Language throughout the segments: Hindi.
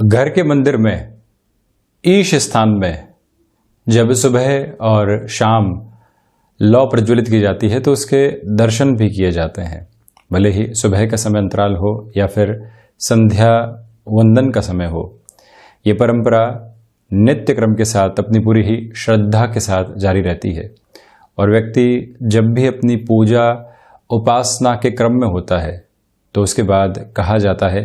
घर के मंदिर में ईश स्थान में जब सुबह और शाम लौ प्रज्वलित की जाती है तो उसके दर्शन भी किए जाते हैं। भले ही सुबह का समय अंतराल हो या फिर संध्या वंदन का समय हो, ये परंपरा नित्य क्रम के साथ अपनी पूरी ही श्रद्धा के साथ जारी रहती है। और व्यक्ति जब भी अपनी पूजा उपासना के क्रम में होता है तो उसके बाद कहा जाता है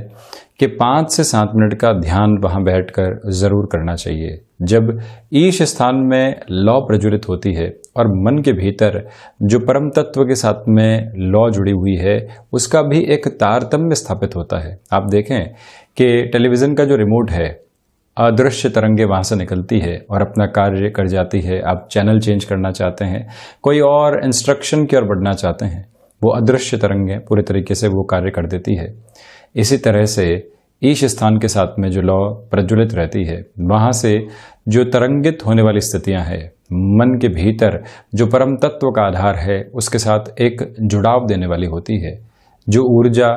कि 5 से 7 मिनट का ध्यान वहाँ बैठकर ज़रूर करना चाहिए। जब ईश स्थान में लौ प्रज्वलित होती है और मन के भीतर जो परम तत्व के साथ में लौ जुड़ी हुई है उसका भी एक तारतम्य स्थापित होता है। आप देखें कि टेलीविज़न का जो रिमोट है, अदृश्य तरंगे वहाँ से निकलती है और अपना कार्य कर जाती है। आप चैनल चेंज करना चाहते हैं, कोई और इंस्ट्रक्शन की ओर बढ़ना चाहते हैं, वो अदृश्य तरंगें पूरे तरीके से वो कार्य कर देती है। इसी तरह से ईश स्थान के साथ में जो लौ प्रज्वलित रहती है, वहाँ से जो तरंगित होने वाली स्थितियाँ हैं, मन के भीतर जो परम तत्व का आधार है उसके साथ एक जुड़ाव देने वाली होती है। जो ऊर्जा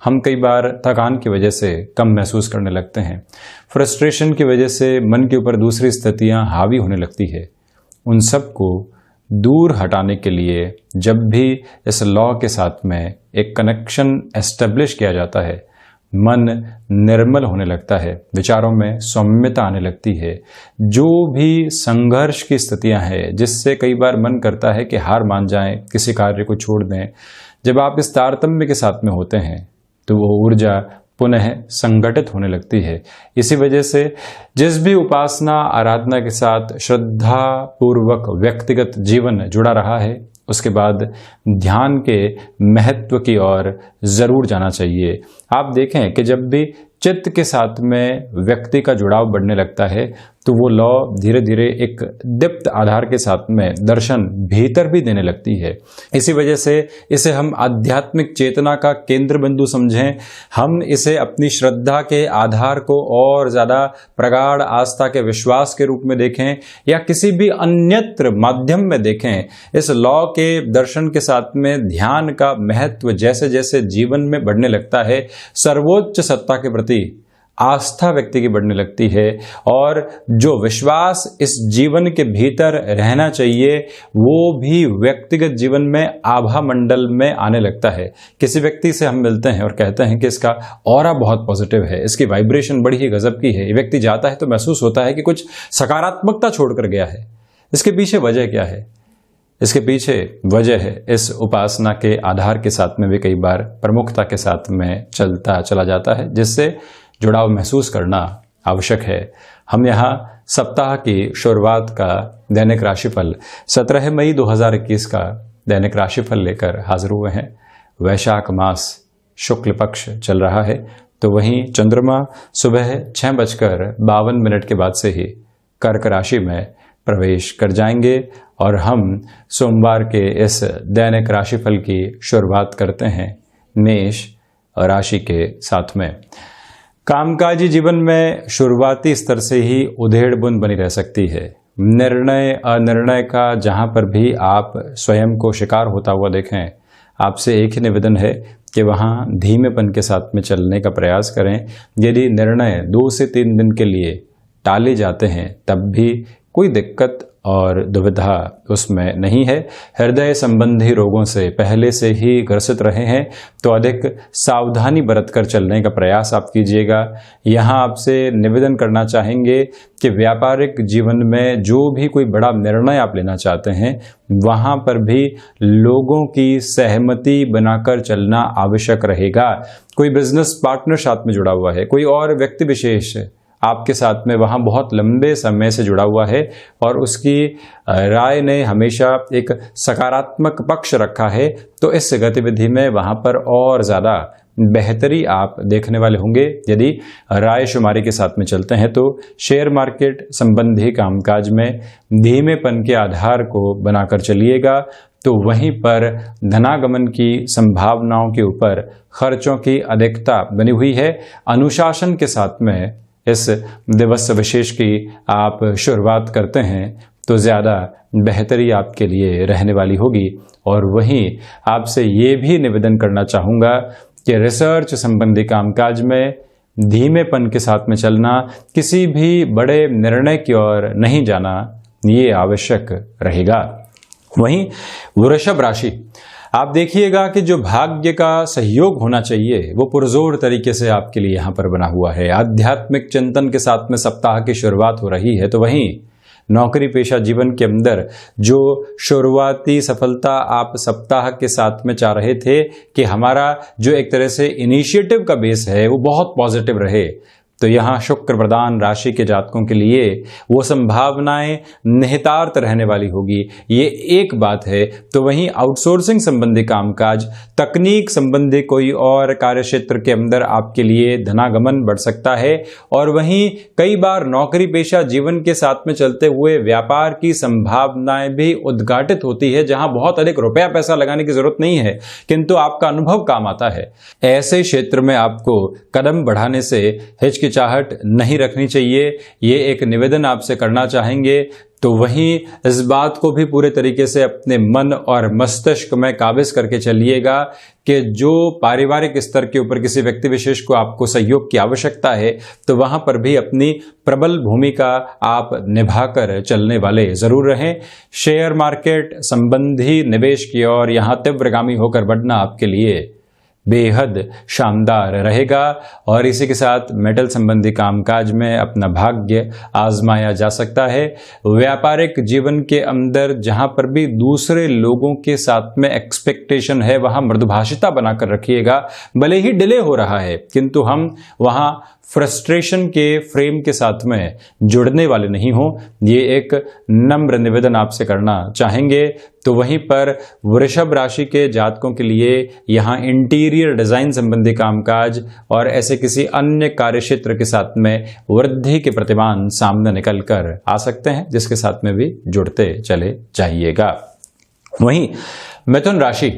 हम कई बार थकान की वजह से कम महसूस करने लगते हैं, फ्रस्ट्रेशन की वजह से मन के ऊपर दूसरी स्थितियाँ हावी होने लगती है, उन सब को दूर हटाने के लिए जब भी इस लॉ के साथ में एक कनेक्शन एस्टेब्लिश किया जाता है, मन निर्मल होने लगता है, विचारों में सौम्यता आने लगती है। जो भी संघर्ष की स्थितियां हैं जिससे कई बार मन करता है कि हार मान जाएं, किसी कार्य को छोड़ दें, जब आप इस तारतम्य के साथ में होते हैं तो वो ऊर्जा पुनः संगठित होने लगती है। इसी वजह से जिस भी उपासना आराधना के साथ श्रद्धा पूर्वक व्यक्तिगत जीवन जुड़ा रहा है उसके बाद ध्यान के महत्व की ओर जरूर जाना चाहिए। आप देखें कि जब भी चित्त के साथ में व्यक्ति का जुड़ाव बढ़ने लगता है तो वो लौ धीरे धीरे एक दीप्त आधार के साथ में दर्शन भीतर भी देने लगती है। इसी वजह से इसे हम आध्यात्मिक चेतना का केंद्र बिंदु समझें, हम इसे अपनी श्रद्धा के आधार को और ज़्यादा प्रगाढ़ आस्था के विश्वास के रूप में देखें या किसी भी अन्यत्र माध्यम में देखें। इस लौ के दर्शन के साथ में ध्यान का महत्व जैसे जैसे जीवन में बढ़ने लगता है, सर्वोच्च सत्ता के प्रति आस्था व्यक्ति की बढ़ने लगती है और जो विश्वास इस जीवन के भीतर रहना चाहिए वो भी व्यक्तिगत जीवन में आभा मंडल में आने लगता है। किसी व्यक्ति से हम मिलते हैं और कहते हैं कि इसका ऑरा बहुत पॉजिटिव है, इसकी वाइब्रेशन बड़ी ही गजब की है, ये व्यक्ति जाता है तो महसूस होता है कि कुछ सकारात्मकता छोड़कर गया है। इसके पीछे वजह क्या है? इसके पीछे वजह है इस उपासना के आधार के साथ में भी कई बार प्रमुखता के साथ में चलता चला जाता है, जिससे जुड़ाव महसूस करना आवश्यक है। हम यहाँ सप्ताह की शुरुआत का दैनिक राशिफल 17 मई 2021 का दैनिक राशिफल लेकर हाजिर हुए हैं। वैशाख मास शुक्ल पक्ष चल रहा है, तो वहीं चंद्रमा सुबह 6:52 के बाद से ही कर्क राशि में प्रवेश कर जाएंगे और हम सोमवार के इस दैनिक राशिफल की शुरुआत करते हैं मेष राशि के साथ में। कामकाजी जीवन में शुरुआती स्तर से ही उधेड़ बुन बनी रह सकती है। निर्णय अनिर्णय का जहां पर भी आप स्वयं को शिकार होता हुआ देखें, आपसे एक ही निवेदन है कि वहां धीमेपन के साथ में चलने का प्रयास करें। यदि निर्णय 2 से 3 दिन के लिए टाले जाते हैं तब भी कोई दिक्कत और दुविधा उसमें नहीं है। हृदय संबंधी रोगों से पहले से ही ग्रसित रहे हैं तो अधिक सावधानी बरतकर चलने का प्रयास आप कीजिएगा। यहाँ आपसे निवेदन करना चाहेंगे कि व्यापारिक जीवन में जो भी कोई बड़ा निर्णय आप लेना चाहते हैं वहाँ पर भी लोगों की सहमति बनाकर चलना आवश्यक रहेगा। कोई बिजनेस पार्टनर साथ में जुड़ा हुआ है, कोई और व्यक्ति विशेष आपके साथ में वहाँ बहुत लंबे समय से जुड़ा हुआ है और उसकी राय ने हमेशा एक सकारात्मक पक्ष रखा है, तो इस गतिविधि में वहाँ पर और ज़्यादा बेहतरी आप देखने वाले होंगे। यदि राय शुमारी के साथ में चलते हैं तो शेयर मार्केट संबंधी कामकाज में धीमेपन के आधार को बनाकर चलिएगा, तो वहीं पर धनागमन की संभावनाओं के ऊपर खर्चों की अधिकता बनी हुई है। अनुशासन के साथ में इस दिवस विशेष की आप शुरुआत करते हैं तो ज़्यादा बेहतरी आपके लिए रहने वाली होगी। और वहीं आपसे ये भी निवेदन करना चाहूँगा कि रिसर्च संबंधी कामकाज में धीमेपन के साथ में चलना, किसी भी बड़े निर्णय की ओर नहीं जाना, ये आवश्यक रहेगा। वहीं वृषभ राशि, आप देखिएगा कि जो भाग्य का सहयोग होना चाहिए वो पुरजोर तरीके से आपके लिए यहाँ पर बना हुआ है। आध्यात्मिक चिंतन के साथ में सप्ताह की शुरुआत हो रही है। तो वहीं नौकरी पेशा जीवन के अंदर जो शुरुआती सफलता आप सप्ताह के साथ में चाह रहे थे कि हमारा जो एक तरह से इनिशिएटिव का बेस है वो बहुत पॉजिटिव रहे, तो यहाँ शुक्र प्रधान राशि के जातकों के लिए वो संभावनाएं निहितार्थ रहने वाली होगी, ये एक बात है। तो वहीं आउटसोर्सिंग संबंधी कामकाज, तकनीक संबंधी कोई और कार्य क्षेत्र के अंदर आपके लिए धनागमन बढ़ सकता है। और वहीं कई बार नौकरी पेशा जीवन के साथ में चलते हुए व्यापार की संभावनाएं भी उद्घाटित होती है, जहां बहुत अधिक रुपया पैसा लगाने की जरूरत नहीं है किंतु आपका अनुभव काम आता है। ऐसे क्षेत्र में आपको कदम बढ़ाने से हिचकिचाहट नहीं रखनी चाहिए, ये एक निवेदन आपसे करना चाहेंगे। तो वहीं इस बात को भी पूरे तरीके से अपने मन और मस्तिष्क में काबिज करके चलिएगा कि जो पारिवारिक स्तर के ऊपर किसी व्यक्ति विशेष को आपको सहयोग की आवश्यकता है तो वहां पर भी अपनी प्रबल भूमिका आप निभाकर चलने वाले जरूर रहें। शेयर मार्केट संबंधी निवेश की ओर यहां तीव्रगामी होकर बढ़ना आपके लिए बेहद शानदार रहेगा। और इसी के साथ मेटल संबंधी कामकाज में अपना भाग्य आजमाया जा सकता है। व्यापारिक जीवन के अंदर जहां पर भी दूसरे लोगों के साथ में एक्सपेक्टेशन है वहां मृदुभाषिता बनाकर रखिएगा। भले ही डिले हो रहा है किंतु हम वहां फ्रस्ट्रेशन के फ्रेम के साथ में जुड़ने वाले नहीं हो, ये एक नम्र निवेदन आपसे करना चाहेंगे। तो वहीं पर वृषभ राशि के जातकों के लिए यहाँ इंटीरियर डिजाइन संबंधी कामकाज और ऐसे किसी अन्य कार्य क्षेत्र के साथ में वृद्धि के प्रतिमान सामने निकल कर आ सकते हैं, जिसके साथ में भी जुड़ते चले जाइएगा। वहीं मिथुन राशि,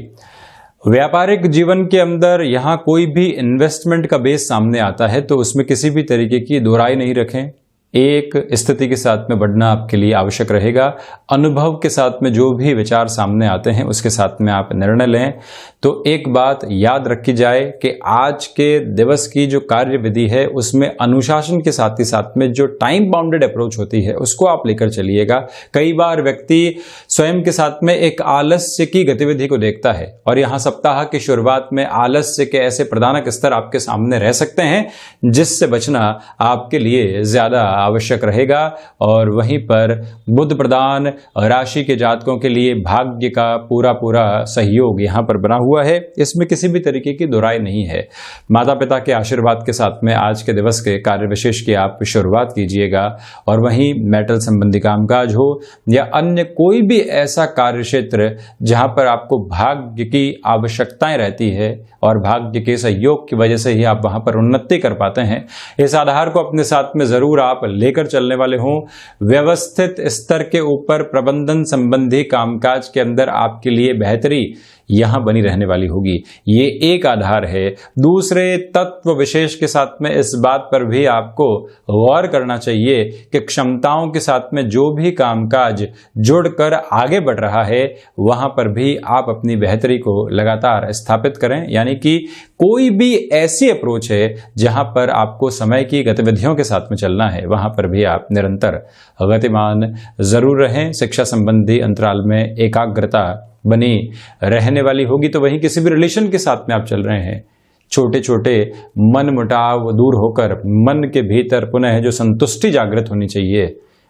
व्यापारिक जीवन के अंदर यहां कोई भी इन्वेस्टमेंट का बेस सामने आता है तो उसमें किसी भी तरीके की दो राय नहीं रखें। एक स्थिति के साथ में बढ़ना आपके लिए आवश्यक रहेगा। अनुभव के साथ में जो भी विचार सामने आते हैं उसके साथ में आप निर्णय लें। तो एक बात याद रखी जाए कि आज के दिवस की जो कार्य विधि है उसमें अनुशासन के साथ ही साथ में जो टाइम बाउंडेड अप्रोच होती है उसको आप लेकर चलिएगा। कई बार व्यक्ति स्वयं के साथ में एक आलस्य की गतिविधि को देखता है और यहाँ सप्ताह की शुरुआत में आलस्य के ऐसे प्रदानक स्तर आपके सामने रह सकते हैं जिससे बचना आपके लिए ज्यादा आवश्यक रहेगा। और वहीं पर बुध प्रधान राशि के जातकों के लिए भाग्य का पूरा सहयोग यहां पर बना हुआ है, इसमें किसी भी तरीके की दुराई नहीं है। माता पिता के आशीर्वाद के साथ में आज के दिवस के कार्य विशेष की आप शुरुआत कीजिएगा। और वहीं मेटल संबंधी कामकाज हो या अन्य कोई भी ऐसा कार्य क्षेत्र जहां पर आपको भाग्य की आवश्यकताएं रहती है और भाग्य के सहयोग की वजह से ही आप वहां पर उन्नति कर पाते हैं, इस आधार को अपने साथ में जरूर आप लेकर चलने वाले हों। व्यवस्थित स्तर के ऊपर प्रबंधन संबंधी कामकाज के अंदर आपके लिए बेहतरी यहां बनी रहने वाली होगी, ये एक आधार है। दूसरे तत्व विशेष के साथ में इस बात पर भी आपको गौर करना चाहिए कि क्षमताओं के साथ में जो भी कामकाज जुड़कर आगे बढ़ रहा है वहां पर भी आप अपनी बेहतरी को लगातार स्थापित करें। यानी कि कोई भी ऐसी अप्रोच है जहां पर आपको समय की गतिविधियों के साथ में चलना है वहां पर भी आप निरंतर गतिमान जरूर रहें। शिक्षा संबंधी अंतराल में एकाग्रता बनी रहने वाली होगी। तो वहीं किसी भी रिलेशन के साथ में आप चल रहे हैं, छोटे छोटे मन मुटाव दूर होकर मन के भीतर पुनः जो संतुष्टि जागृत होनी चाहिए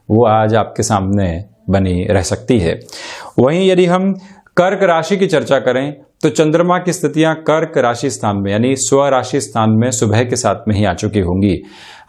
वो आज आपके सामने बनी रह सकती है। वहीं यदि हम कर्क राशि की चर्चा करें तो चंद्रमा की स्थितियां कर्क राशि स्थान में यानी स्व राशि स्थान में सुबह के साथ में ही आ चुकी होंगी।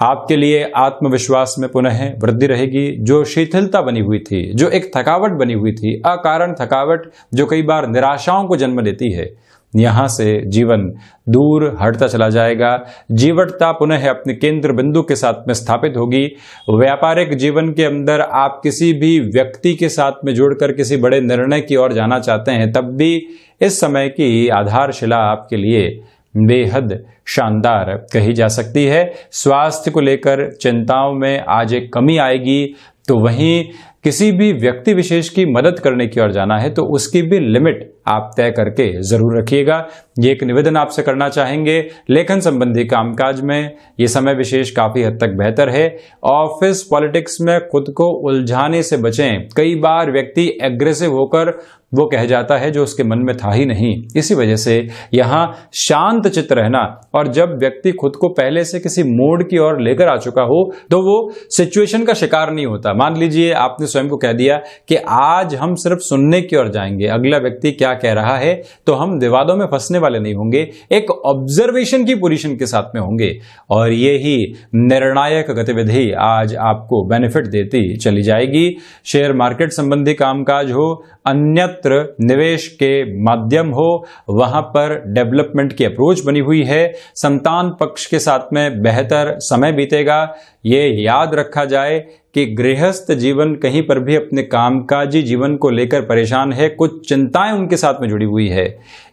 आपके लिए आत्मविश्वास में पुनः वृद्धि रहेगी। जो शिथिलता बनी हुई थी, जो एक थकावट बनी हुई थी, अकारण थकावट जो कई बार निराशाओं को जन्म देती है, यहां से जीवन दूर हटता चला जाएगा। जीवटता पुनः अपने केंद्र बिंदु के साथ में स्थापित होगी। व्यापारिक जीवन के अंदर आप किसी भी व्यक्ति के साथ में जुड़कर किसी बड़े निर्णय की ओर जाना चाहते हैं तब भी इस समय की आधारशिला आपके लिए बेहद शानदार कही जा सकती है। स्वास्थ्य को लेकर चिंताओं में आज एक कमी आएगी। तो वहीं किसी भी व्यक्ति विशेष की मदद करने की ओर जाना है तो उसकी भी लिमिट आप तय करके जरूर रखिएगा। ये एक निवेदन आपसे करना चाहेंगे। लेखन संबंधी कामकाज में ये समय विशेष काफी हद तक बेहतर है। ऑफिस पॉलिटिक्स में खुद को उलझाने से बचें। कई बार व्यक्ति एग्रेसिव होकर वो कह जाता है जो उसके मन में था ही नहीं। इसी वजह से यहाँ शांत चित्त रहना, और जब व्यक्ति खुद को पहले से किसी मोड की ओर लेकर आ चुका हो तो वो सिचुएशन का शिकार नहीं होता। मान लीजिए आपने स्वयं को कह दिया कि आज हम सिर्फ सुनने की ओर जाएंगे, अगला व्यक्ति क्या कह रहा है, तो हम विवादों में फंसने वाले नहीं होंगे, एक ऑब्जर्वेशन की पोजीशन के साथ में होंगे, और ये ही निर्णायक गतिविधि आज आपको बेनिफिट देती चली जाएगी। शेयर मार्केट संबंधी कामकाज हो, अन्यत्र निवेश के माध्यम हो, वहां पर डेवलपमेंट की अप्रोच बनी हुई है। संतान पक्ष के साथ में बेहतर समय बीतेगा। ये याद रखा जाए कि गृहस्थ जीवन कहीं पर भी अपने कामकाजी जीवन को लेकर परेशान है, कुछ चिंताएं उनके साथ में जुड़ी हुई है।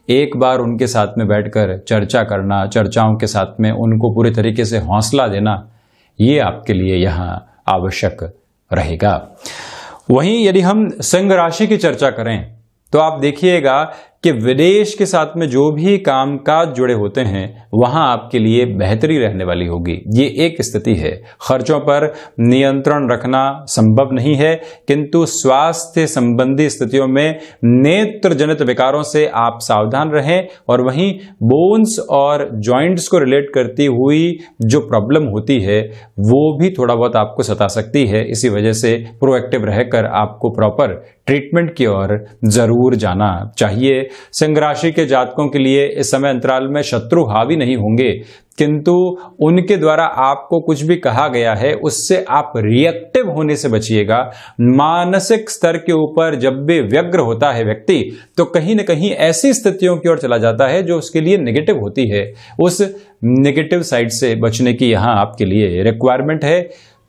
एक बार उनके साथ में बैठकर चर्चा करना, चर्चाओं के साथ में उनको पूरे तरीके से हौसला देना, ये आपके लिए यहाँ आवश्यक रहेगा। वहीं यदि हम सिंह राशि की चर्चा करें तो आप देखिएगा कि विदेश के साथ में जो भी कामकाज जुड़े होते हैं वहां आपके लिए बेहतरी रहने वाली होगी। ये एक स्थिति है। खर्चों पर नियंत्रण रखना संभव नहीं है, किंतु स्वास्थ्य संबंधी स्थितियों में नेत्र जनित विकारों से आप सावधान रहें। और वहीं बोन्स और जॉइंट्स को रिलेट करती हुई जो प्रॉब्लम होती है वो भी थोड़ा बहुत आपको सता सकती है। इसी वजह से प्रोएक्टिव रहकर आपको प्रॉपर ट्रीटमेंट की ओर जरूर जाना चाहिए। सिंह राशि के जातकों के लिए इस समय अंतराल में शत्रु हावी नहीं होंगे, किंतु उनके द्वारा आपको कुछ भी कहा गया है उससे आप रिएक्टिव होने से बचिएगा। मानसिक स्तर के ऊपर जब भी व्यग्र होता है व्यक्ति तो कहीं ना कहीं ऐसी स्थितियों की ओर चला जाता है जो उसके लिए नेगेटिव होती है। उस नेगेटिव साइड से बचने की यहां आपके लिए रिक्वायरमेंट है।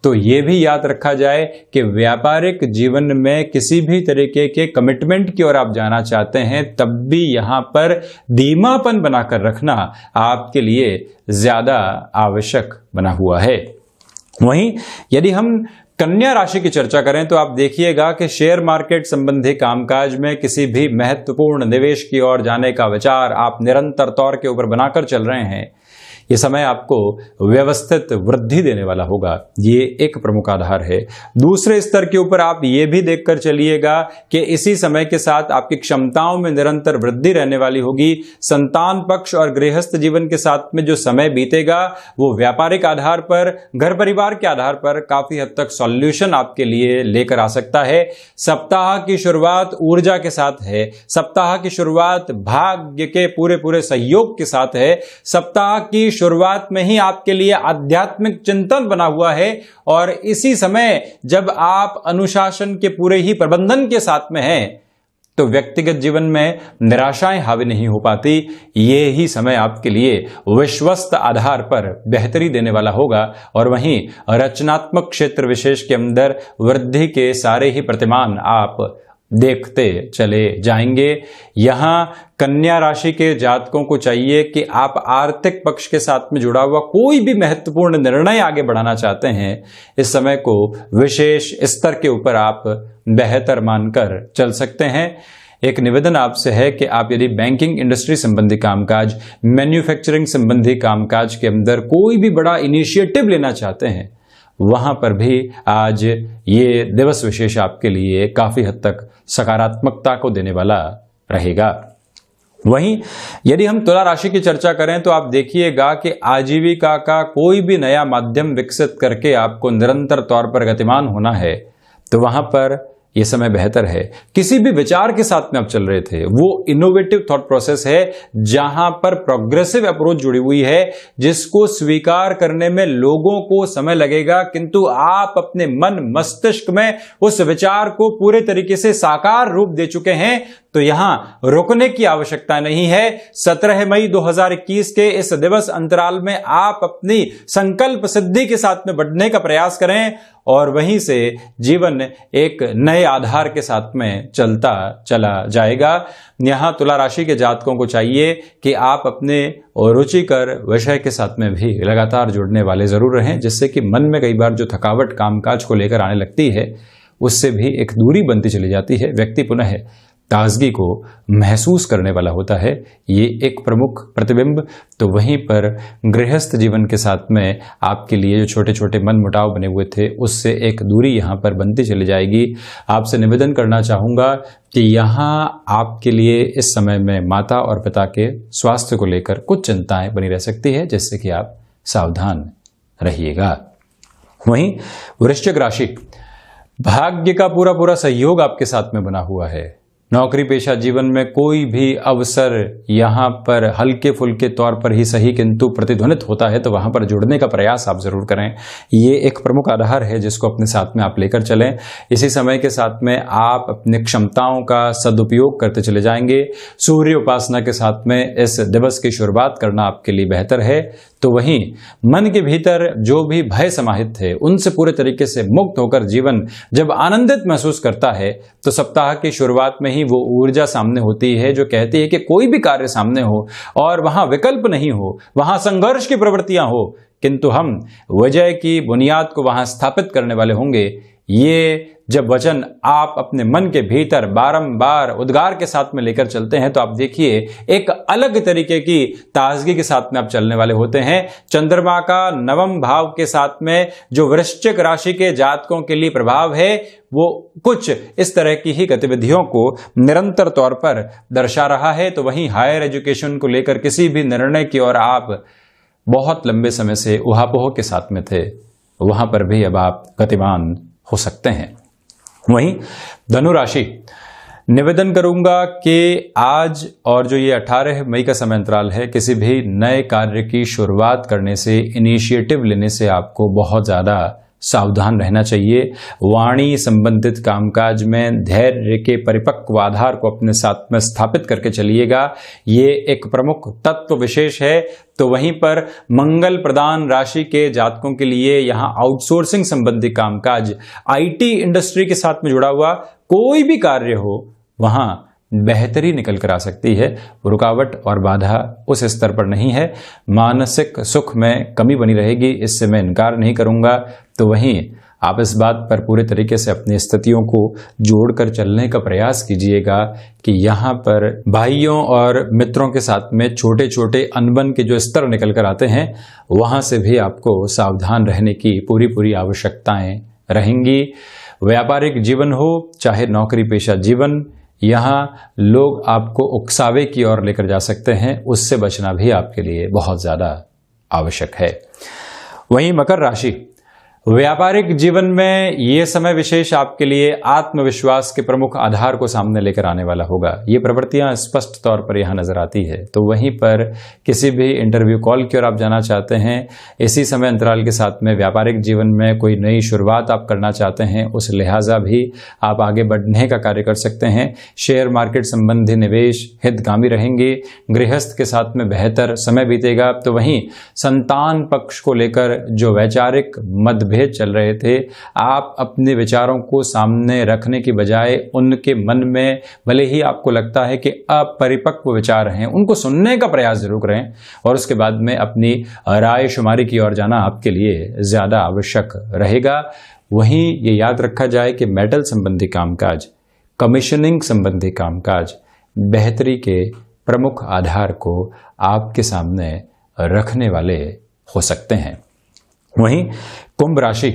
तो ये भी याद रखा जाए कि व्यापारिक जीवन में किसी भी तरीके के कमिटमेंट की ओर आप जाना चाहते हैं तब भी यहां पर धीमापन बनाकर रखना आपके लिए ज्यादा आवश्यक बना हुआ है। वहीं यदि हम कन्या राशि की चर्चा करें तो आप देखिएगा कि शेयर मार्केट संबंधी कामकाज में किसी भी महत्वपूर्ण निवेश की ओर जाने का विचार आप निरंतर तौर के ऊपर बनाकर चल रहे हैं। ये समय आपको व्यवस्थित वृद्धि देने वाला होगा, ये एक प्रमुख आधार है। दूसरे स्तर के ऊपर आप ये भी देखकर चलिएगा कि इसी समय के साथ आपकी क्षमताओं में निरंतर वृद्धि रहने वाली होगी। संतान पक्ष और गृहस्थ जीवन के साथ में जो समय बीतेगा वो व्यापारिक आधार पर, घर परिवार के आधार पर काफी हद तक सॉल्यूशन आपके लिए लेकर आ सकता है। सप्ताह की शुरुआत ऊर्जा के साथ है, सप्ताह की शुरुआत भाग्य के पूरे सहयोग के साथ है। सप्ताह की शुरुआत में ही आपके लिए आध्यात्मिक चिंतन बना हुआ है, और इसी समय जब आप अनुशासन के पूरे ही प्रबंधन के साथ में हैं तो व्यक्तिगत जीवन में निराशाएं हावी नहीं हो पाती। ये ही समय आपके लिए विश्वस्त आधार पर बेहतरी देने वाला होगा, और वहीं रचनात्मक क्षेत्र विशेष के अंदर वृद्धि के सारे ही प्रतिमान आप देखते चले जाएंगे। यहां कन्या राशि के जातकों को चाहिए कि आप आर्थिक पक्ष के साथ में जुड़ा हुआ कोई भी महत्वपूर्ण निर्णय आगे बढ़ाना चाहते हैं, इस समय को विशेष स्तर के ऊपर आप बेहतर मानकर चल सकते हैं। एक निवेदन आपसे है कि आप यदि बैंकिंग इंडस्ट्री संबंधी कामकाज, मैन्युफैक्चरिंग संबंधी कामकाज के अंदर कोई भी बड़ा इनिशिएटिव लेना चाहते हैं, वहां पर भी आज ये दिवस विशेष आपके लिए काफी हद तक सकारात्मकता को देने वाला रहेगा। वहीं यदि हम तुला राशि की चर्चा करें तो आप देखिएगा कि आजीविका का कोई भी नया माध्यम विकसित करके आपको निरंतर तौर पर गतिमान होना है, तो वहां पर ये समय बेहतर है। किसी भी विचार के साथ में आप चल रहे थे, वो इनोवेटिव थॉट प्रोसेस है जहां पर प्रोग्रेसिव अप्रोच जुड़ी हुई है, जिसको स्वीकार करने में लोगों को समय लगेगा, किंतु आप अपने मन मस्तिष्क में उस विचार को पूरे तरीके से साकार रूप दे चुके हैं। तो यहां रुकने की आवश्यकता नहीं है। 17 मई 2021 के इस दिवस अंतराल में आप अपनी संकल्प सिद्धि के साथ में बढ़ने का प्रयास करें, और वहीं से जीवन एक नए आधार के साथ में चलता चला जाएगा। यहां तुला राशि के जातकों को चाहिए कि आप अपने रुचिकर विषय के साथ में भी लगातार जुड़ने वाले जरूर रहें, जिससे कि मन में कई बार जो थकावट कामकाज को लेकर आने लगती है उससे भी एक दूरी बनती चली जाती है। व्यक्ति पुनः ताजगी को महसूस करने वाला होता है। ये एक प्रमुख प्रतिबिंब। तो वहीं पर गृहस्थ जीवन के साथ में आपके लिए जो छोटे छोटे मन मुटाव बने हुए थे, उससे एक दूरी यहाँ पर बनती चली जाएगी। आपसे निवेदन करना चाहूँगा कि यहाँ आपके लिए इस समय में माता और पिता के स्वास्थ्य को लेकर कुछ चिंताएं बनी रह सकती है, जिससे कि आप सावधान रहिएगा। वहीं वृश्चिक राशि, भाग्य का पूरा पूरा सहयोग आपके साथ में बना हुआ है। नौकरी पेशा जीवन में कोई भी अवसर यहाँ पर हल्के फुल्के तौर पर ही सही किंतु प्रतिध्वनित होता है, तो वहां पर जुड़ने का प्रयास आप जरूर करें। ये एक प्रमुख आधार है जिसको अपने साथ में आप लेकर चलें। इसी समय के साथ में आप अपनी क्षमताओं का सदुपयोग करते चले जाएंगे। सूर्य उपासना के साथ में इस दिवस की शुरुआत करना आपके लिए बेहतर है। तो वहीं मन के भीतर जो भी भय समाहित थे, उनसे पूरे तरीके से मुक्त होकर जीवन जब आनंदित महसूस करता है, तो सप्ताह की शुरुआत में ही वो ऊर्जा सामने होती है जो कहती है कि कोई भी कार्य सामने हो और वहां विकल्प नहीं हो, वहां संघर्ष की प्रवृत्तियां हो, किंतु हम विजय की बुनियाद को वहां स्थापित करने वाले होंगे। ये जब वचन आप अपने मन के भीतर बारंबार उद्गार के साथ में लेकर चलते हैं, तो आप देखिए एक अलग तरीके की ताजगी के साथ में आप चलने वाले होते हैं। चंद्रमा का नवम भाव के साथ में जो वृश्चिक राशि के जातकों के लिए प्रभाव है, वो कुछ इस तरह की ही गतिविधियों को निरंतर तौर पर दर्शा रहा है। तो वहीं हायर एजुकेशन को लेकर किसी भी निर्णय की ओर आप बहुत लंबे समय से उहापोह के साथ में थे, वहां पर भी अब आप गतिमान हो सकते हैं। वहीं धनु राशि, निवेदन करूंगा कि आज और जो ये 18 मई का समय अंतराल है, किसी भी नए कार्य की शुरुआत करने से, इनिशिएटिव लेने से आपको बहुत ज्यादा सावधान रहना चाहिए। वाणी संबंधित कामकाज में धैर्य के परिपक्व आधार को अपने साथ में स्थापित करके चलिएगा। ये एक प्रमुख तत्व विशेष है। तो वहीं पर मंगल प्रदान राशि के जातकों के लिए यहाँ आउटसोर्सिंग संबंधी कामकाज, आईटी इंडस्ट्री के साथ में जुड़ा हुआ कोई भी कार्य हो, वहां बेहतरी निकल कर आ सकती है। रुकावट और बाधा उस स्तर पर नहीं है। मानसिक सुख में कमी बनी रहेगी, इससे मैं इनकार नहीं करूंगा। तो वहीं आप इस बात पर पूरे तरीके से अपनी स्थितियों को जोड़कर चलने का प्रयास कीजिएगा कि यहाँ पर भाइयों और मित्रों के साथ में छोटे छोटे अनबन के जो स्तर निकल कर आते हैं, वहां से भी आपको सावधान रहने की पूरी पूरी आवश्यकताएं रहेंगी। व्यापारिक जीवन हो चाहे नौकरी पेशा जीवन, यहाँ लोग आपको उकसावे की ओर लेकर जा सकते हैं, उससे बचना भी आपके लिए बहुत ज्यादा आवश्यक है। वहीं मकर राशि, व्यापारिक जीवन में ये समय विशेष आपके लिए आत्मविश्वास के प्रमुख आधार को सामने लेकर आने वाला होगा। ये प्रवृत्तियां स्पष्ट तौर पर यहां नजर आती है। तो वहीं पर किसी भी इंटरव्यू कॉल की ओर आप जाना चाहते हैं, इसी समय अंतराल के साथ में व्यापारिक जीवन में कोई नई शुरुआत आप करना चाहते हैं, उस लिहाजा भी आप आगे बढ़ने का कार्य कर सकते हैं। शेयर मार्केट संबंधी निवेश हितगामी रहेंगे। गृहस्थ के साथ में बेहतर समय बीतेगा। तो वहीं संतान पक्ष को लेकर जो वैचारिक मतभेद चल रहे थे, आप अपने विचारों को सामने रखने की बजाय उनके मन में भले ही आपको लगता है कि अपरिपक्व विचार हैं, उनको सुनने का प्रयास जरूर करें और उसके बाद में अपनी राय शुमारी की ओर जाना आपके लिए ज्यादा आवश्यक रहेगा। वहीं ये याद रखा जाए कि मेटल संबंधी कामकाज, कमीशनिंग संबंधी कामकाज बेहतरी के प्रमुख आधार को आपके सामने रखने वाले हो सकते हैं। वहीं कुंभ राशि,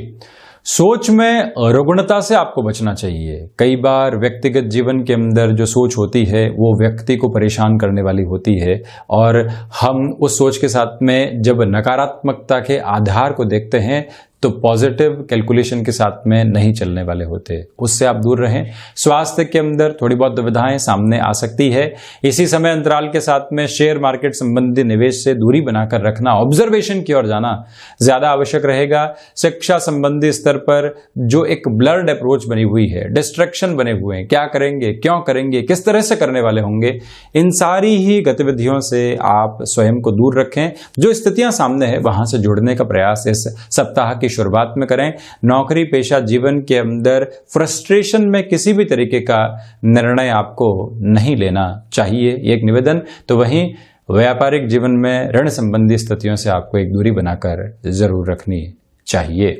सोच में रुग्णता से आपको बचना चाहिए। कई बार व्यक्तिगत जीवन के अंदर जो सोच होती है वो व्यक्ति को परेशान करने वाली होती है और हम उस सोच के साथ में जब नकारात्मकता के आधार को देखते हैं तो पॉजिटिव कैलकुलेशन के साथ में नहीं चलने वाले होते, उससे आप दूर रहें। स्वास्थ्य के अंदर थोड़ी बहुत दुविधाएं सामने आ सकती है। इसी समय अंतराल के साथ में शेयर मार्केट संबंधी निवेश से दूरी बनाकर रखना, ऑब्जर्वेशन की ओर जाना ज्यादा आवश्यक रहेगा। शिक्षा संबंधी स्तर पर जो एक ब्लर्ड अप्रोच बनी हुई है, डिस्ट्रैक्शन बने हुए हैं, क्या करेंगे, क्यों करेंगे, किस तरह से करने वाले होंगे, इन सारी ही गतिविधियों से आप स्वयं को दूर रखें। जो स्थितियां सामने है वहां से जुड़ने का प्रयास इस सप्ताह की शुरुआत में करें। नौकरी पेशा जीवन के अंदर फ्रस्ट्रेशन में किसी भी तरीके का निर्णय आपको नहीं लेना चाहिए, ये एक निवेदन। तो वहीं व्यापारिक जीवन में ऋण संबंधी स्थितियों से आपको एक दूरी बनाकर जरूर रखनी चाहिए।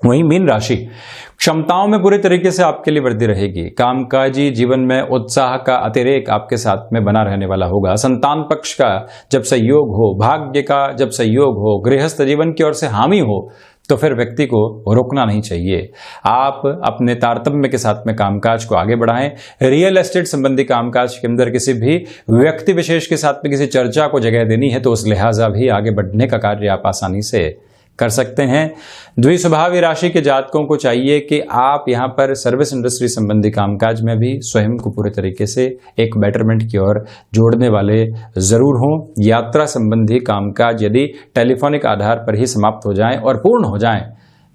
वहीं मीन राशि, क्षमताओं में पूरी तरीके से आपके लिए वृद्धि रहेगी। कामकाजी जीवन में उत्साह का अतिरेक आपके साथ में बना रहने वाला होगा। संतान पक्ष का जब सहयोग हो, भाग्य का जब सहयोग हो, गृहस्थ जीवन की ओर से हामी हो, तो फिर व्यक्ति को रोकना नहीं चाहिए। आप अपने तारतम्य के साथ में कामकाज को आगे बढ़ाएं। रियल एस्टेट संबंधी कामकाज के अंदर किसी भी व्यक्ति विशेष के साथ में किसी चर्चा को जगह देनी है तो उस लिहाजा भी आगे बढ़ने का कार्य आप आसानी से कर सकते हैं। द्विस्वभावी राशि के जातकों को चाहिए कि आप यहां पर सर्विस इंडस्ट्री संबंधी कामकाज में भी स्वयं को पूरे तरीके से एक बेटरमेंट की ओर जोड़ने वाले जरूर हों। यात्रा संबंधी कामकाज यदि टेलीफोनिक आधार पर ही समाप्त हो जाएं और पूर्ण हो जाएं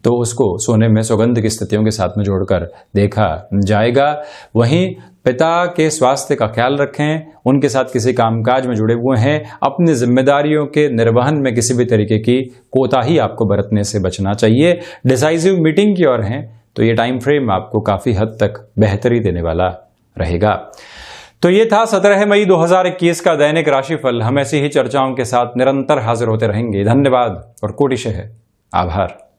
तो उसको सोने में सौगंध की स्थितियों के साथ में जोड़कर देखा जाएगा। वहीं पिता के स्वास्थ्य का ख्याल रखें। उनके साथ किसी कामकाज में जुड़े हुए हैं, अपनी जिम्मेदारियों के निर्वहन में किसी भी तरीके की कोताही आपको बरतने से बचना चाहिए। डिसाइसिव मीटिंग की ओर हैं तो ये टाइम फ्रेम आपको काफी हद तक बेहतरी देने वाला रहेगा। तो ये था 17 मई 2021 का दैनिक राशिफल। हम ऐसी ही चर्चाओं के साथ निरंतर हाजिर होते रहेंगे। धन्यवाद और कोटिशः आभार।